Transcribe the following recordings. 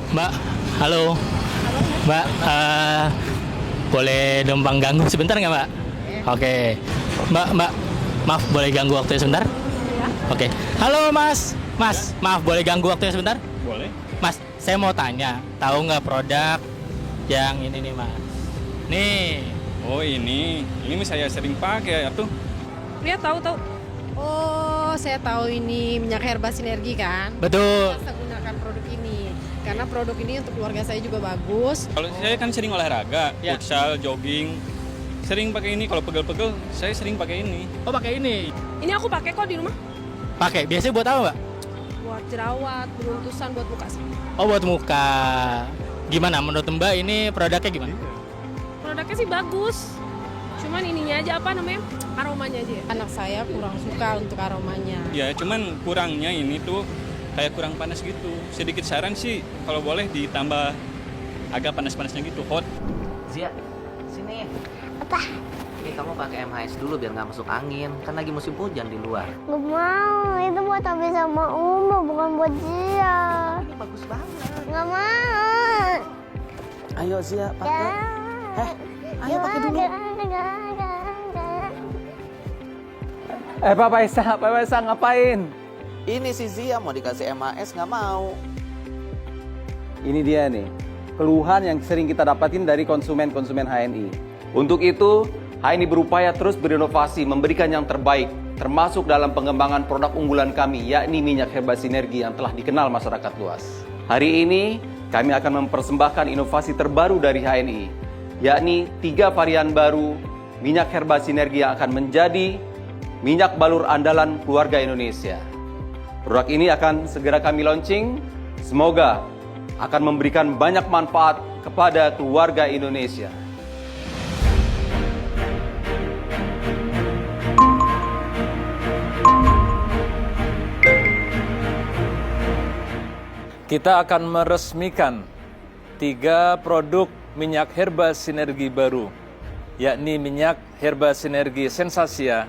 Mbak, halo. Mbak, boleh numpang ganggu sebentar nggak, Mbak? Oke. Mbak, maaf boleh ganggu waktunya sebentar? Oke. Halo, Mas. Mas, maaf boleh ganggu waktunya sebentar? Boleh. Mas, saya mau tanya, tahu nggak produk yang ini nih, Mas? Nih. Oh ini saya sering pakai tuh. Iya tahu. Oh, saya tahu ini minyak herba sinergi kan? Betul. Saya gunakan produk ini karena produk ini untuk keluarga saya juga bagus. Kalau saya kan sering olahraga, Ya. futsal, jogging. Sering pakai ini, kalau pegel-pegel saya sering pakai ini. Oh, pakai ini. Ini aku pakai kok di rumah. Pakai. Biasanya buat apa, Mbak? Buat jerawat, beruntusan, buat muka sih. Oh, buat muka. Gimana menurut Mbak ini produknya gimana? Produknya sih bagus. Cuman ininya aja apa namanya? Aromanya aja. Anak saya kurang suka untuk aromanya. Ya, cuman kurangnya ini tuh kayak kurang panas gitu. Sedikit saran sih, kalau boleh ditambah agak panas-panasnya gitu, hot. Zia, sini. Apa? Ini kamu pakai MHS dulu biar nggak masuk angin. Kan lagi musim hujan di luar. Gak mau, itu buat Abi sama Uma, bukan buat Zia. Ini bagus banget. Gak mau. Ayo Zia, pakai. Ya. Ayo pakai dulu. Pak Faisal ngapain? Ini si Zia mau dikasih MHS nggak mau. Ini dia nih, keluhan yang sering kita dapatin dari konsumen-konsumen HNI. Untuk itu, HNI berupaya terus berinovasi, memberikan yang terbaik, termasuk dalam pengembangan produk unggulan kami, yakni minyak herba sinergi yang telah dikenal masyarakat luas. Hari ini, kami akan mempersembahkan inovasi terbaru dari HNI, yakni 3 varian baru minyak herba sinergi yang akan menjadi minyak balur andalan keluarga Indonesia. Produk ini akan segera kami launching. Semoga akan memberikan banyak manfaat kepada keluarga Indonesia. Kita akan meresmikan 3 produk minyak herba sinergi baru, yakni minyak herba sinergi Sensasia,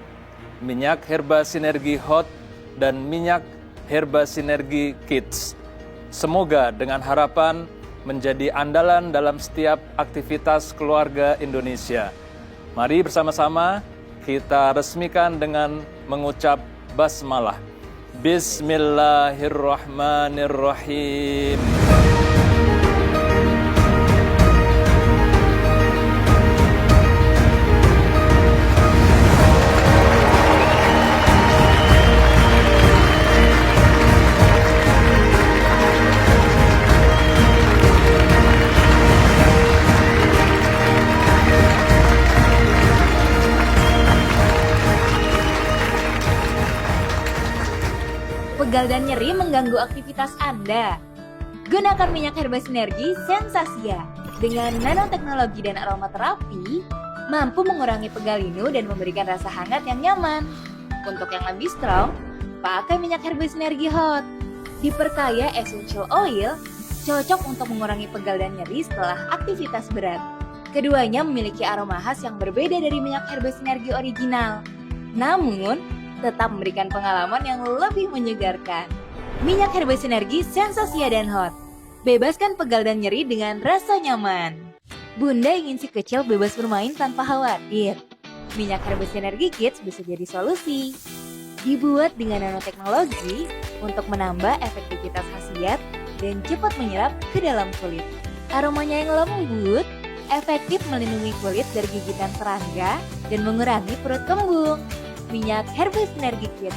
minyak herba sinergi Hot, dan minyak herba sinergi Kids. Semoga dengan harapan menjadi andalan dalam setiap aktivitas keluarga Indonesia. Mari bersama-sama kita resmikan dengan mengucap basmalah. Bismillahirrahmanirrahim. Pegal dan nyeri mengganggu aktivitas Anda. Gunakan minyak herba sinergi Sensasia dengan nanoteknologi dan aromaterapi mampu mengurangi pegal linu dan memberikan rasa hangat yang nyaman. Untuk yang lebih strong, pakai minyak herba sinergi Hot. Diperkaya essential oil, cocok untuk mengurangi pegal dan nyeri setelah aktivitas berat. Keduanya memiliki aroma khas yang berbeda dari minyak herba sinergi original. Namun, tetap memberikan pengalaman yang lebih menyegarkan. Minyak herba sinergi Sensasia dan Hot. Bebaskan pegal dan nyeri dengan rasa nyaman. Bunda ingin si kecil bebas bermain tanpa khawatir. Minyak herba sinergi Kids bisa jadi solusi. Dibuat dengan nanoteknologi untuk menambah efektivitas khasiat dan cepat menyerap ke dalam kulit. Aromanya yang lembut, efektif melindungi kulit dari gigitan serangga dan mengurangi perut kembung. Minyak herba sinergi Kids,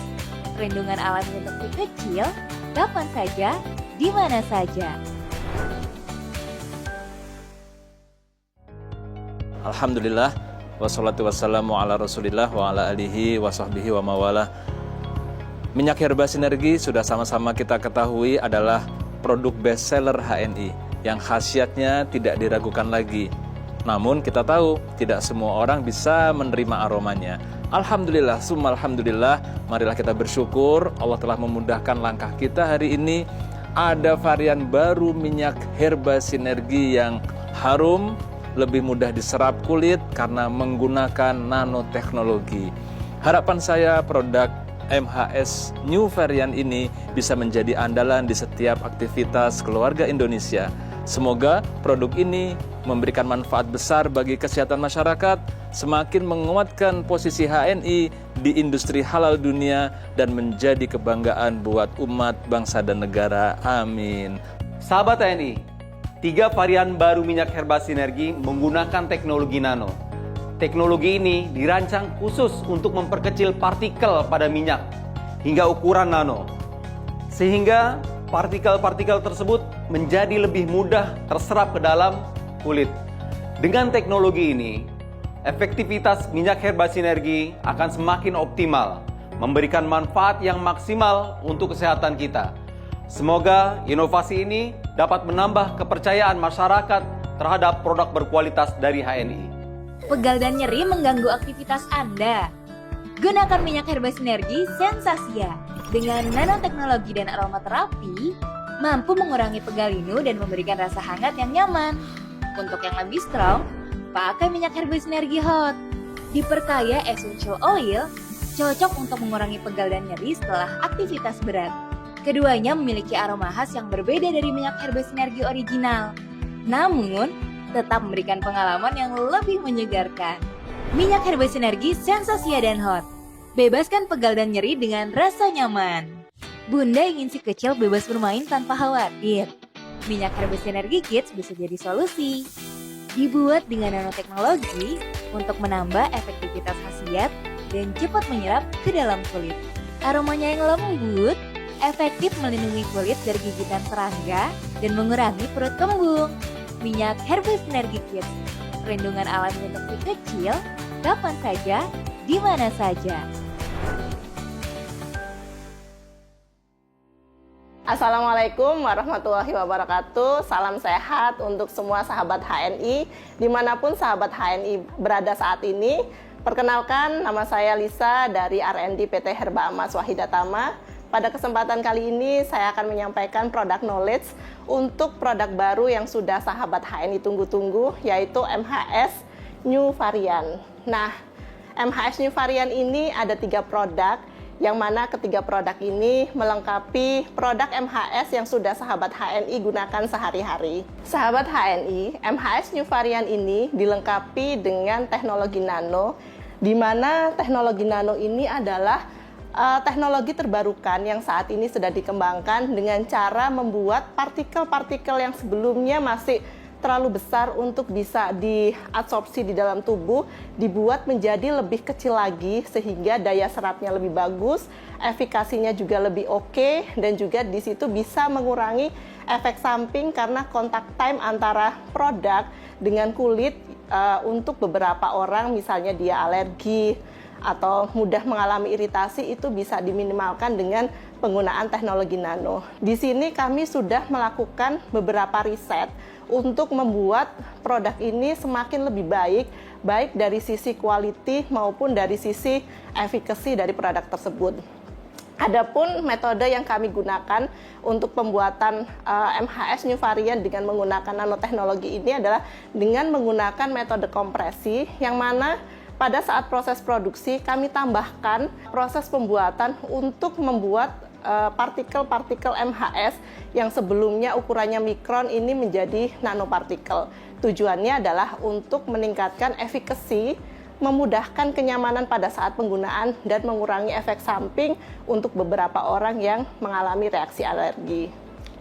perlindungan alami untuk si kecil, kapan saja, di mana saja. Alhamdulillah, wassalatu wassalamu ala rasulillah wa ala alihi wa sahbihi wa mawalah. Minyak herba sinergi sudah sama-sama kita ketahui adalah produk bestseller HNI yang khasiatnya tidak diragukan lagi. Namun kita tahu tidak semua orang bisa menerima aromanya. Alhamdulillah, summa alhamdulillah, marilah kita bersyukur Allah telah memudahkan langkah kita hari ini. Ada varian baru minyak herba sinergi yang harum, lebih mudah diserap kulit karena menggunakan nanoteknologi. Harapan saya produk MHS New Variant ini bisa menjadi andalan di setiap aktivitas keluarga Indonesia. Semoga produk ini memberikan manfaat besar bagi kesehatan masyarakat, semakin menguatkan posisi HNI di industri halal dunia, dan menjadi kebanggaan buat umat, bangsa, dan negara. Amin. Sahabat TNI, 3 varian baru minyak herba sinergi menggunakan teknologi nano. Teknologi ini dirancang khusus untuk memperkecil partikel pada minyak hingga ukuran nano, sehingga partikel-partikel tersebut menjadi lebih mudah terserap ke dalam kulit. Dengan teknologi ini, efektivitas minyak herba sinergi akan semakin optimal, memberikan manfaat yang maksimal untuk kesehatan kita. Semoga inovasi ini dapat menambah kepercayaan masyarakat terhadap produk berkualitas dari HNI. Pegal dan nyeri mengganggu aktivitas Anda. Gunakan minyak herba sinergi Sensasia. Dengan nanoteknologi dan aromaterapi, mampu mengurangi pegal linu dan memberikan rasa hangat yang nyaman. Untuk yang lebih strong, pakai minyak herba sinergi hot. Diperkaya essential oil, cocok untuk mengurangi pegal dan nyeri setelah aktivitas berat. Keduanya memiliki aroma khas yang berbeda dari minyak herba sinergi original. Namun, tetap memberikan pengalaman yang lebih menyegarkan. Minyak herba sinergi Sensasia dan Hot. Bebaskan pegal dan nyeri dengan rasa nyaman. Bunda ingin si kecil bebas bermain tanpa khawatir. Minyak herba sinergi Kids bisa jadi solusi. Dibuat dengan nanoteknologi untuk menambah efektivitas khasiat dan cepat menyerap ke dalam kulit. Aromanya yang lembut, efektif melindungi kulit dari gigitan serangga dan mengurangi perut kembung. Minyak herba sinergi Kids, perlindungan alami untuk si kecil, kapan saja, di mana saja. Assalamualaikum warahmatullahi wabarakatuh. Salam sehat untuk semua sahabat HNI, dimanapun sahabat HNI berada saat ini. Perkenalkan, nama saya Lisa dari R&D PT Herba Emas Wahidatama. Pada kesempatan kali ini saya akan menyampaikan produk knowledge untuk produk baru yang sudah sahabat HNI tunggu-tunggu, yaitu MHS New Variant. Nah, MHS New Variant ini ada 3 produk, yang mana ketiga produk ini melengkapi produk MHS yang sudah sahabat HNI gunakan sehari-hari. Sahabat HNI, MHS New Variant ini dilengkapi dengan teknologi nano, di mana teknologi nano ini adalah teknologi terbarukan yang saat ini sedang dikembangkan dengan cara membuat partikel-partikel yang sebelumnya masih terlalu besar untuk bisa diabsorpsi di dalam tubuh, dibuat menjadi lebih kecil lagi sehingga daya serapnya lebih bagus, efikasinya juga lebih oke, dan juga di situ bisa mengurangi efek samping karena kontak time antara produk dengan kulit untuk beberapa orang, misalnya dia alergi atau mudah mengalami iritasi, itu bisa diminimalkan dengan penggunaan teknologi nano. Di sini kami sudah melakukan beberapa riset untuk membuat produk ini semakin lebih baik dari sisi quality maupun dari sisi efficacy dari produk tersebut. Adapun metode yang kami gunakan untuk pembuatan MHS New Variant dengan menggunakan nanoteknologi ini adalah dengan menggunakan metode kompresi, yang mana pada saat proses produksi kami tambahkan proses pembuatan untuk membuat partikel-partikel MHS yang sebelumnya ukurannya mikron ini menjadi nanopartikel. Tujuannya adalah untuk meningkatkan efikasi, memudahkan kenyamanan pada saat penggunaan, dan mengurangi efek samping untuk beberapa orang yang mengalami reaksi alergi.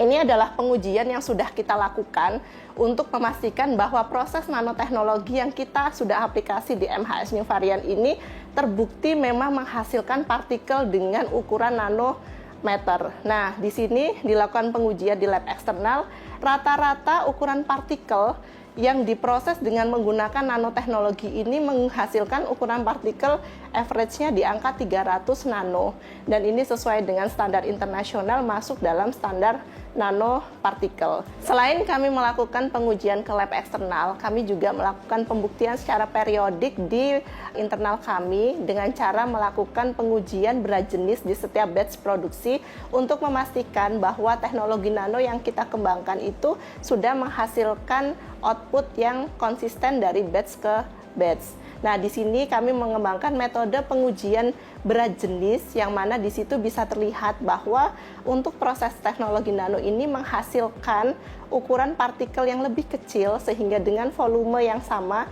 Ini adalah pengujian yang sudah kita lakukan untuk memastikan bahwa proses nanoteknologi yang kita sudah aplikasi di MHS New Variant ini terbukti memang menghasilkan partikel dengan ukuran nanometer. Nah, di sini dilakukan pengujian di lab eksternal, rata-rata ukuran partikel yang diproses dengan menggunakan nanoteknologi ini menghasilkan ukuran partikel average-nya di angka 300 nano, dan ini sesuai dengan standar internasional, masuk dalam standar nanopartikel. Selain kami melakukan pengujian ke lab eksternal, kami juga melakukan pembuktian secara periodik di internal kami dengan cara melakukan pengujian berat jenis di setiap batch produksi untuk memastikan bahwa teknologi nano yang kita kembangkan itu sudah menghasilkan output yang konsisten dari batch ke batch. Nah, di sini kami mengembangkan metode pengujian berat jenis yang mana di situ bisa terlihat bahwa untuk proses teknologi nano ini menghasilkan ukuran partikel yang lebih kecil sehingga dengan volume yang sama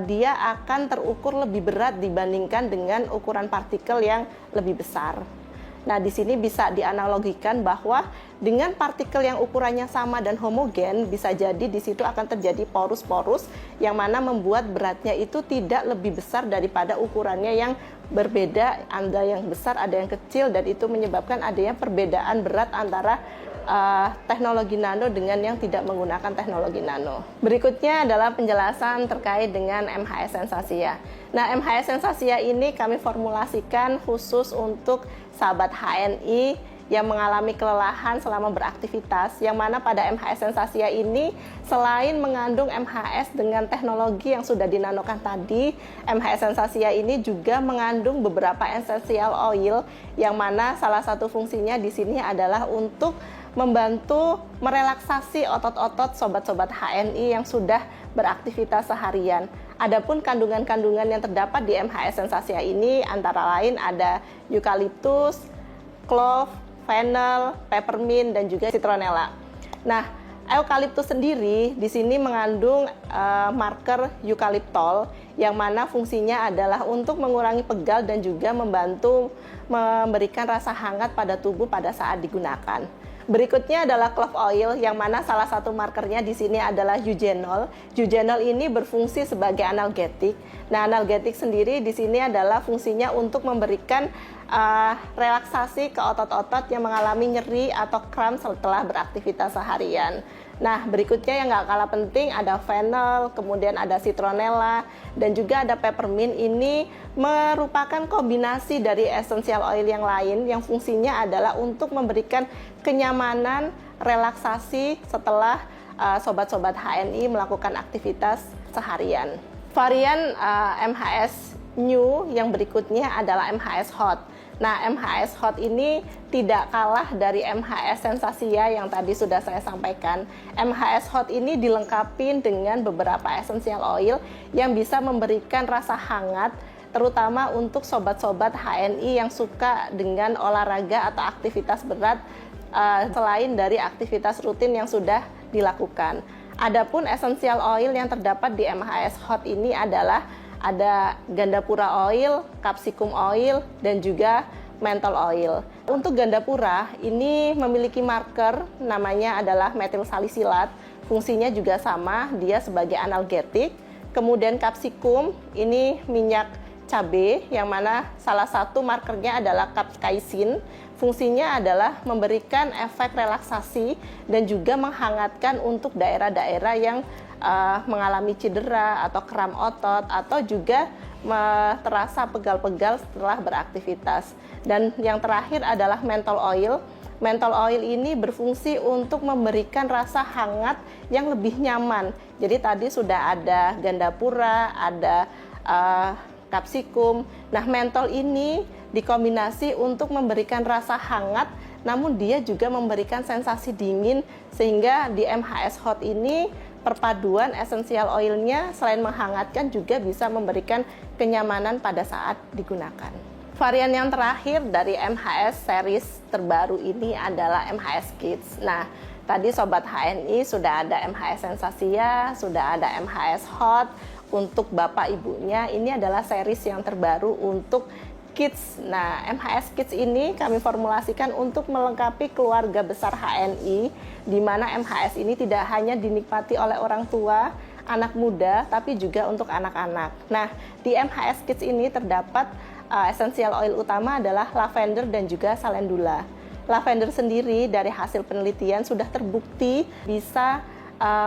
dia akan terukur lebih berat dibandingkan dengan ukuran partikel yang lebih besar. Nah, di sini bisa dianalogikan bahwa dengan partikel yang ukurannya sama dan homogen, bisa jadi di situ akan terjadi porus-porus yang mana membuat beratnya itu tidak lebih besar daripada ukurannya yang berbeda, ada yang besar, ada yang kecil, dan itu menyebabkan adanya perbedaan berat antara teknologi nano dengan yang tidak menggunakan teknologi nano. Berikutnya adalah penjelasan terkait dengan MHS Sensasia. Nah, MHS Sensasia ini kami formulasikan khusus untuk sahabat HNI yang mengalami kelelahan selama beraktivitas, yang mana pada MHS Sensasia ini selain mengandung MHS dengan teknologi yang sudah dinanokan tadi, MHS Sensasia ini juga mengandung beberapa essential oil yang mana salah satu fungsinya di sini adalah untuk membantu merelaksasi otot-otot sobat-sobat HNI yang sudah beraktivitas seharian. Adapun kandungan-kandungan yang terdapat di MHS Sensasia ini antara lain ada eukaliptus, clove, fennel, peppermint, dan juga citronella. Nah, eukaliptus sendiri di sini mengandung marker eukaliptol yang mana fungsinya adalah untuk mengurangi pegal dan juga membantu memberikan rasa hangat pada tubuh pada saat digunakan. Berikutnya adalah clove oil yang mana salah satu markernya di sini adalah eugenol. Eugenol ini berfungsi sebagai analgetik. Nah, analgetik sendiri di sini adalah fungsinya untuk memberikan relaksasi ke otot-otot yang mengalami nyeri atau kram setelah beraktivitas seharian. Nah, berikutnya yang nggak kalah penting ada fennel, kemudian ada citronella, dan juga ada peppermint. Ini merupakan kombinasi dari essential oil yang lain yang fungsinya adalah untuk memberikan kenyamanan, relaksasi setelah sobat-sobat HNI melakukan aktivitas seharian. Varian MHS New yang berikutnya adalah MHS Hot. Nah, MHS Hot ini tidak kalah dari MHS Sensasia yang tadi sudah saya sampaikan. MHS Hot ini dilengkapi dengan beberapa essential oil yang bisa memberikan rasa hangat, terutama untuk sobat-sobat HNI yang suka dengan olahraga atau aktivitas berat selain dari aktivitas rutin yang sudah dilakukan. Adapun essential oil yang terdapat di MHS Hot ini adalah ada gandapura oil, capsicum oil, dan juga menthol oil. Untuk gandapura ini memiliki marker namanya adalah metil salisilat. Fungsinya juga sama, dia sebagai analgetik. Kemudian capsicum ini minyak cabai yang mana salah satu markernya adalah capsaicin. Fungsinya adalah memberikan efek relaksasi dan juga menghangatkan untuk daerah-daerah yang mengalami cedera atau kram otot atau juga terasa pegal-pegal setelah beraktivitas. Dan yang terakhir adalah menthol oil. Menthol oil ini berfungsi untuk memberikan rasa hangat yang lebih nyaman. Jadi tadi sudah ada gandapura, ada capsicum. Nah, menthol ini dikombinasi untuk memberikan rasa hangat, namun dia juga memberikan sensasi dingin, sehingga di MHS Hot ini perpaduan essential oilnya selain menghangatkan juga bisa memberikan kenyamanan pada saat digunakan. Varian yang terakhir dari MHS series terbaru ini adalah MHS Kids. Nah, tadi Sobat HNI sudah ada MHS Sensasia, sudah ada MHS Hot. Untuk Bapak Ibunya, ini adalah series yang terbaru untuk Kids. Nah, MHS Kids ini kami formulasikan untuk melengkapi keluarga besar HNI, di mana MHS ini tidak hanya dinikmati oleh orang tua, anak muda, tapi juga untuk anak-anak. Nah, di MHS Kids ini terdapat essential oil utama adalah lavender dan juga calendula. Lavender sendiri dari hasil penelitian sudah terbukti bisa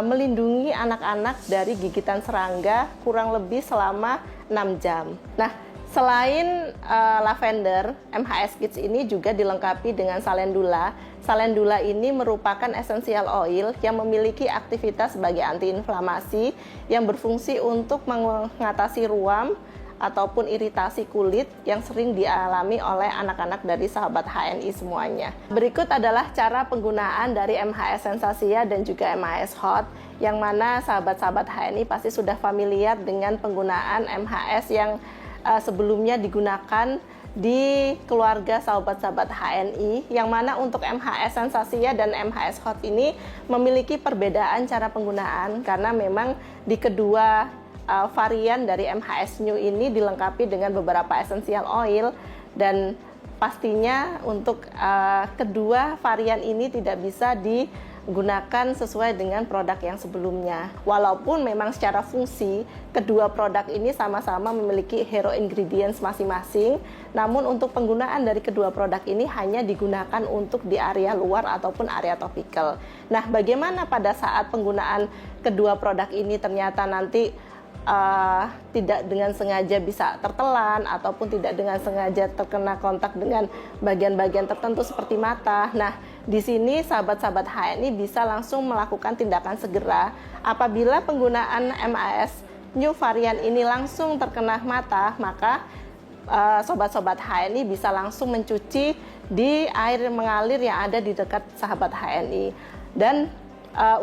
melindungi anak-anak dari gigitan serangga kurang lebih selama 6 jam. Nah, selain lavender, MHS Kids ini juga dilengkapi dengan calendula. Calendula ini merupakan essential oil yang memiliki aktivitas sebagai antiinflamasi yang berfungsi untuk mengatasi ruam, ataupun iritasi kulit yang sering dialami oleh anak-anak dari sahabat HNI semuanya. Berikut adalah cara penggunaan dari MHS Sensasia dan juga MHS Hot, yang mana sahabat-sahabat HNI pasti sudah familiar dengan penggunaan MHS yang sebelumnya digunakan di keluarga sahabat-sahabat HNI, yang mana untuk MHS Sensasia dan MHS Hot ini memiliki perbedaan cara penggunaan karena memang di kedua varian dari MHS New ini dilengkapi dengan beberapa essential oil, dan pastinya untuk kedua varian ini tidak bisa digunakan sesuai dengan produk yang sebelumnya. Walaupun memang secara fungsi kedua produk ini sama-sama memiliki hero ingredients masing-masing, namun untuk penggunaan dari kedua produk ini hanya digunakan untuk di area luar ataupun area topikal. Nah, bagaimana pada saat penggunaan kedua produk ini ternyata nanti tidak dengan sengaja bisa tertelan ataupun tidak dengan sengaja terkena kontak dengan bagian-bagian tertentu seperti mata. Nah, di sini sahabat-sahabat HNI bisa langsung melakukan tindakan segera apabila penggunaan MHS New varian ini langsung terkena mata, maka sobat-sobat HNI bisa langsung mencuci di air mengalir yang ada di dekat sahabat HNI. Dan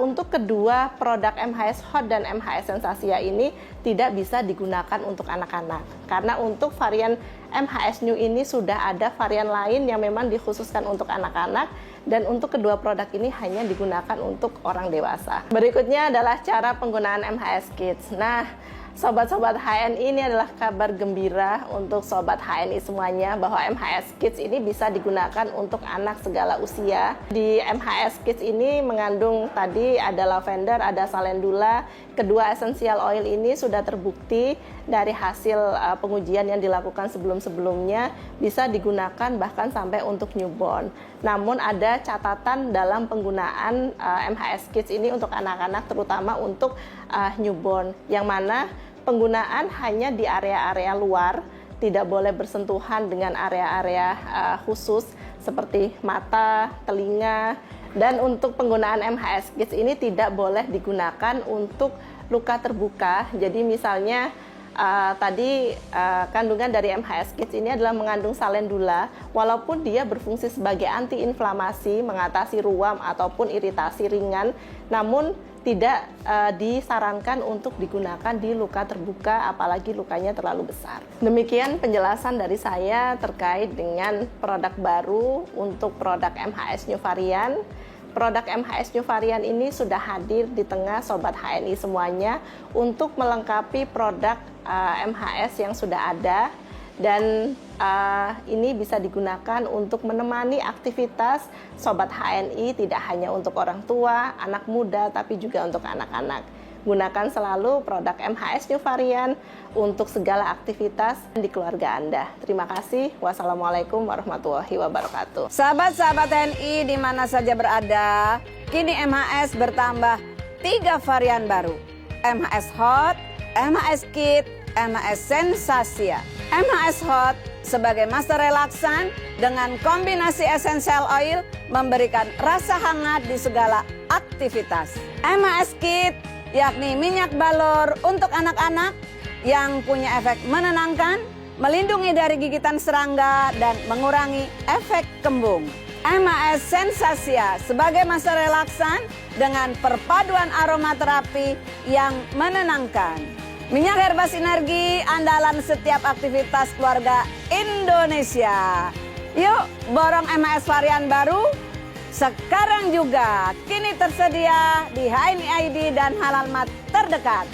untuk kedua produk MHS Hot dan MHS Sensasia ini tidak bisa digunakan untuk anak-anak, karena untuk varian MHS New ini sudah ada varian lain yang memang dikhususkan untuk anak-anak, dan untuk kedua produk ini hanya digunakan untuk orang dewasa. Berikutnya adalah cara penggunaan MHS Kids. Nah, sobat-sobat HNI, ini adalah kabar gembira untuk sobat HNI semuanya bahwa MHS Kids ini bisa digunakan untuk anak segala usia. Di MHS Kids ini mengandung tadi ada lavender, ada calendula. Kedua essential oil ini sudah terbukti dari hasil pengujian yang dilakukan sebelum-sebelumnya bisa digunakan bahkan sampai untuk newborn. Namun ada catatan dalam penggunaan MHS Kids ini untuk anak-anak, terutama untuk newborn, yang mana penggunaan hanya di area-area luar, tidak boleh bersentuhan dengan area-area khusus seperti mata, telinga. Dan untuk penggunaan MHS Kids ini tidak boleh digunakan untuk luka terbuka. Jadi misalnya kandungan dari MHS Kids ini adalah mengandung calendula, walaupun dia berfungsi sebagai antiinflamasi, mengatasi ruam ataupun iritasi ringan, namun tidak disarankan untuk digunakan di luka terbuka, apalagi lukanya terlalu besar. Demikian penjelasan dari saya terkait dengan produk baru untuk produk MHS New varian. Produk MHS New varian ini sudah hadir di tengah sobat HNI semuanya untuk melengkapi produk MHS yang sudah ada, dan ini bisa digunakan untuk menemani aktivitas sobat HNI, tidak hanya untuk orang tua, anak muda, tapi juga untuk anak-anak. Gunakan selalu produk MHS New varian untuk segala aktivitas di keluarga Anda. Terima kasih. Wassalamualaikum warahmatullahi wabarakatuh. Sahabat-sahabat TNI di mana saja berada, kini MHS bertambah 3 varian baru. MHS Hot, MHS Kids, MHS Sensasia. MHS Hot sebagai master relaksan dengan kombinasi essential oil memberikan rasa hangat di segala aktivitas. MHS Kids yakni minyak balur untuk anak-anak yang punya efek menenangkan, melindungi dari gigitan serangga, dan mengurangi efek kembung. MHS Sensasia sebagai master relaksan dengan perpaduan aromaterapi yang menenangkan. Minyak herba sinergi andalan setiap aktivitas keluarga Indonesia. Yuk borong MHS varian baru sekarang juga. Kini tersedia di HNI ID dan Halalmat terdekat.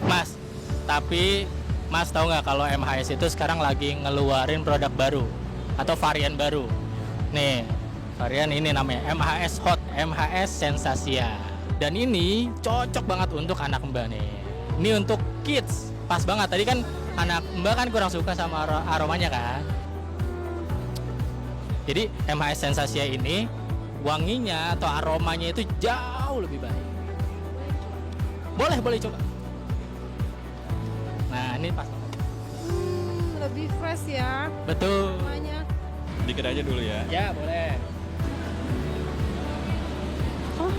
Mas, tapi Mas tahu nggak kalau MHS itu sekarang lagi ngeluarin produk baru atau varian baru. Nih, varian ini namanya MHS Hot, MHS Sensasia. Dan ini cocok banget untuk anak Mbak nih. Ini untuk kids, pas banget. Tadi kan anak Mbak kan kurang suka sama aromanya kan. Jadi MHS Sensasia ini wanginya atau aromanya itu jauh lebih baik. Boleh coba. Nah ini pas. Lebih fresh ya. Betul. Aromanya. Dikit aja dulu ya. Ya boleh. Oh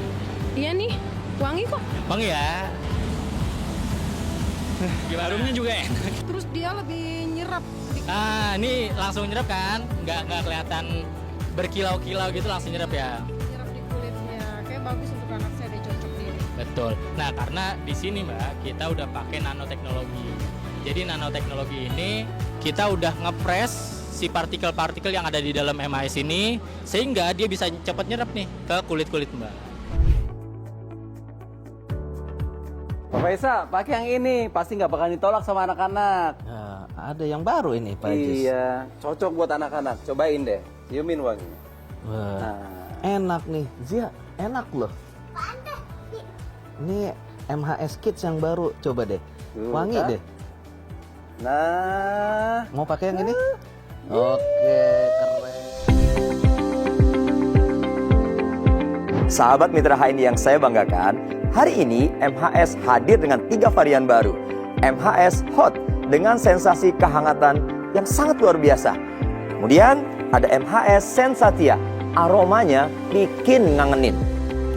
iya nih, wangi kok. Wangi ya. Harumnya juga enak. Terus dia lebih nyerap. Ah, ini langsung nyerap kan? Nggak kelihatan berkilau-kilau gitu, langsung nyerap ya. Nyerap di kulitnya. Kayak bagus untuk anak saya, dia cocok di ini. Betul. Nah, karena di sini Mbak, kita udah pakai nanoteknologi. Jadi nanoteknologi ini kita udah ngepres si partikel-partikel yang ada di dalam MHS ini sehingga dia bisa cepat nyerap nih ke kulit-kulit Mbak. Bapak Isa, pakai yang ini, pasti nggak bakal ditolak sama anak-anak. Ada yang baru ini, Pak Ajis. Iya, cocok buat anak-anak. Cobain deh, ciumin wanginya. Wah, Nah, enak nih, Zia, enak loh. Ini MHS Kids yang baru, coba deh. Tuh, Wangi kan? deh. Nah, Mau pakai yang ini? Oke, keren. Sahabat mitra HNI yang saya banggakan, hari ini MHS hadir dengan 3 varian baru. MHS Hot dengan sensasi kehangatan yang sangat luar biasa. Kemudian ada MHS Sensatia, aromanya bikin ngangenin.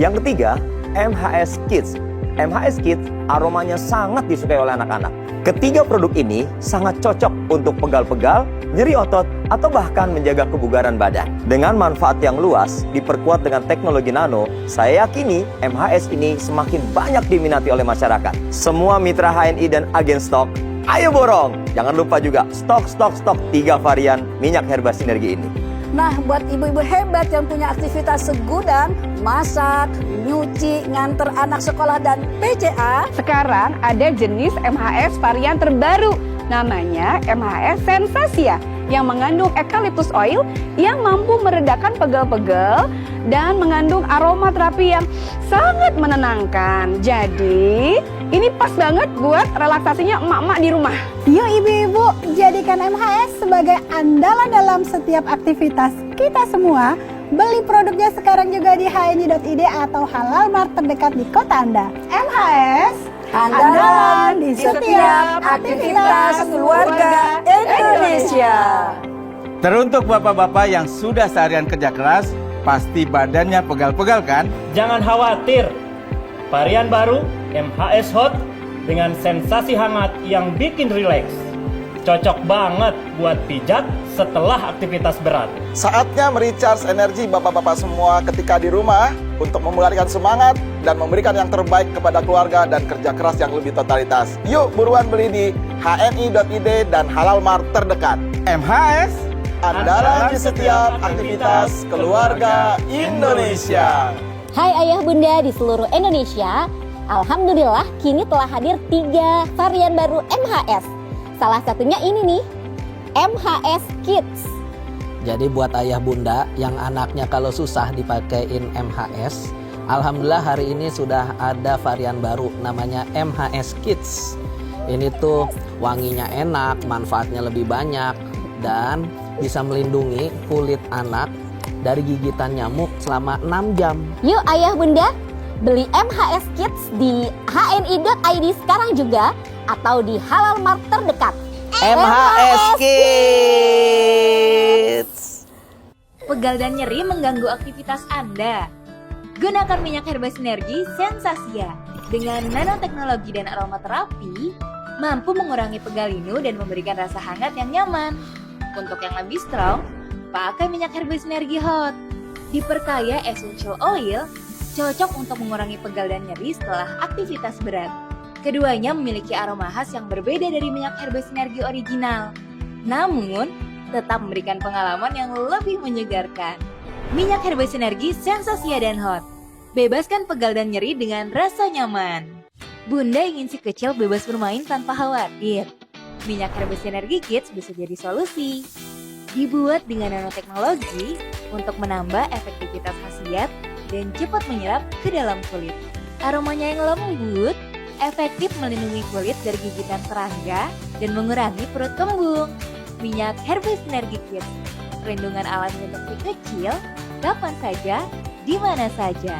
Yang ketiga, MHS Kids. MHS Kids aromanya sangat disukai oleh anak-anak. Ketiga produk ini sangat cocok untuk pegal-pegal, nyeri otot, atau bahkan menjaga kebugaran badan. Dengan manfaat yang luas, diperkuat dengan teknologi nano, saya yakini MHS ini semakin banyak diminati oleh masyarakat. Semua mitra HNI dan agen stok, ayo borong! Jangan lupa juga stok 3 varian minyak herba sinergi ini. Nah, buat ibu-ibu hebat yang punya aktivitas segudang, masak, nyuci, nganter anak sekolah, dan PCA, sekarang ada jenis MHS varian terbaru, namanya MHS Sensasia, yang mengandung eucalyptus oil yang mampu meredakan pegel-pegel dan mengandung aroma terapi yang sangat menenangkan. Jadi, ini pas banget buat relaksasinya emak-emak di rumah. Yuk ibu-ibu, jadikan MHS sebagai andalan dalam setiap aktivitas kita semua. Beli produknya sekarang juga di hni.id atau Halal Mart terdekat di kota Anda. MHS, andalan di setiap aktivitas keluarga Indonesia. Teruntuk bapak-bapak yang sudah seharian kerja keras, pasti badannya pegal-pegal kan? Jangan khawatir, varian baru MHS Hot dengan sensasi hangat yang bikin rileks. Cocok banget buat pijat setelah aktivitas berat. Saatnya merecharge energi bapak-bapak semua ketika di rumah untuk memulihkan semangat dan memberikan yang terbaik kepada keluarga dan kerja keras yang lebih totalitas. Yuk buruan beli di hni.id dan Halal Mart terdekat. MHS, andalan di setiap aktivitas keluarga Indonesia. Hai ayah bunda di seluruh Indonesia, alhamdulillah kini telah hadir 3 varian baru MHS. Salah satunya ini nih, MHS Kids. Jadi buat ayah bunda yang anaknya kalau susah dipakein MHS, alhamdulillah hari ini sudah ada varian baru namanya MHS Kids. Ini tuh wanginya enak, manfaatnya lebih banyak, dan bisa melindungi kulit anak dari gigitan nyamuk selama 6 jam. Yuk ayah bunda, beli MHS Kids di hni.id sekarang juga atau di Halal Mart terdekat. MHS Kids. Pegal dan nyeri mengganggu aktivitas Anda? Gunakan minyak herba sinergi Sensasia. Dengan nanoteknologi dan aromaterapi, mampu mengurangi pegal linu dan memberikan rasa hangat yang nyaman. Untuk yang lebih strong, pakai minyak herba sinergi Hot. Diperkaya essential oil, cocok untuk mengurangi pegal dan nyeri setelah aktivitas berat. Keduanya memiliki aroma khas yang berbeda dari minyak herba sinergi original. Namun, tetap memberikan pengalaman yang lebih menyegarkan. Minyak herba sinergi Sensasia dan Hot. Bebaskan pegal dan nyeri dengan rasa nyaman. Bunda ingin si kecil bebas bermain tanpa khawatir. Minyak herba sinergi Kids bisa jadi solusi. Dibuat dengan nanoteknologi untuk menambah efektivitas khasiat dan cepat menyerap ke dalam kulit. Aromanya yang lembut, efektif melindungi kulit dari gigitan serangga dan mengurangi perut kembung. Minyak herba sinergi Kids, perlindungan alami untuk si kecil, kapan saja, di mana saja.